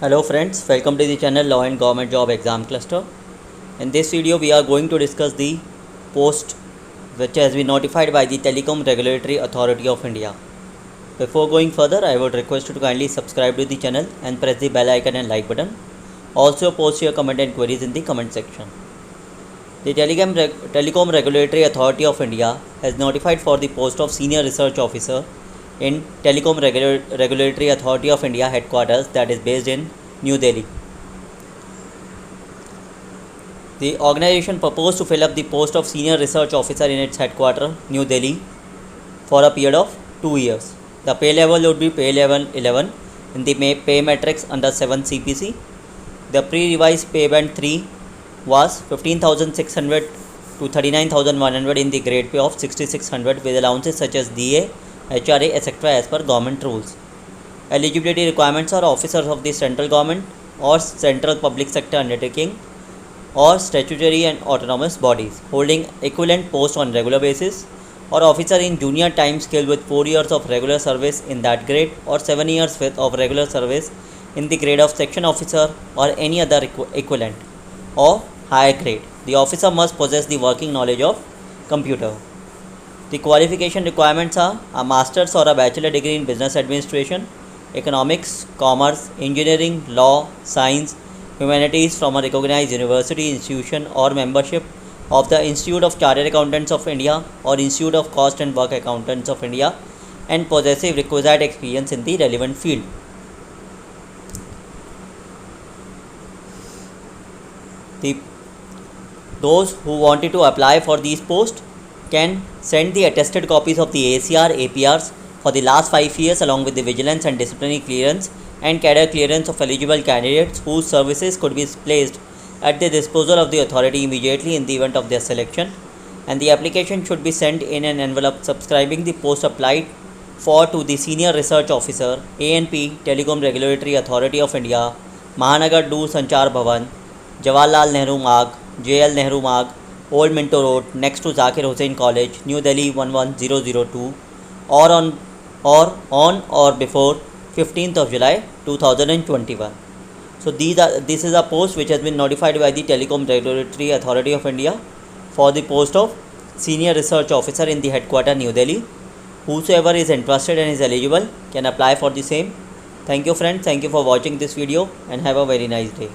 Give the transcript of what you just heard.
Hello friends, welcome to the channel Law and Government Job Exam Cluster. In this video we are going to discuss the post which has been notified by the Telecom Regulatory Authority of India. Before going further, I would request you to kindly subscribe to the channel and press the bell icon and like button. Also post your comment and queries in the comment section. The Telecom Regulatory Authority of India has notified for the post of Senior Research Officer in Telecom Regulatory Authority of India headquarters that is based in New Delhi. The organization proposed to fill up the post of Senior Research Officer in its headquarters, New Delhi, for a period of 2 years. The pay level would be pay level 11 in the pay matrix under 7 CPC. The pre-revised pay band 3 was 15,600 to 39,100 in the grade pay of 6,600 with allowances such as DA, HRA, etc. as per government rules. Eligibility requirements are officers of the central government or central public sector undertaking or statutory and autonomous bodies holding equivalent post on regular basis, or officer in junior time scale with 4 years of regular service in that grade or 7 years of regular service in the grade of section officer or any other equivalent or higher grade. The officer must possess the working knowledge of computer. The qualification requirements are a master's or a bachelor degree in business administration, economics, commerce, engineering, law, science, humanities from a recognized university, institution or membership of the Institute of Chartered Accountants of India or Institute of Cost and Work Accountants of India, and possessive requisite experience in the relevant field. Those who wanted to apply for these posts can send the attested copies of the ACR, APRs for the last 5 years along with the vigilance and disciplinary clearance and cadre clearance of eligible candidates whose services could be placed at the disposal of the authority immediately in the event of their selection, and the application should be sent in an envelope subscribing the post applied for to the Senior Research Officer, ANP, Telecom Regulatory Authority of India, Mahanagar Dur Sanchar Bhavan, Jawaharlal Nehru Marg, JL Nehru Marg, Old Minto Road, next to Zakir Hussain College, New Delhi 11002, or on or before 15th of July 2021. So this is a post which has been notified by the Telecom Regulatory Authority of India for the post of Senior Research Officer in the headquarters New Delhi. Whosoever is interested and is eligible can apply for the same. Thank you friends, thank you for watching this video and have a very nice day.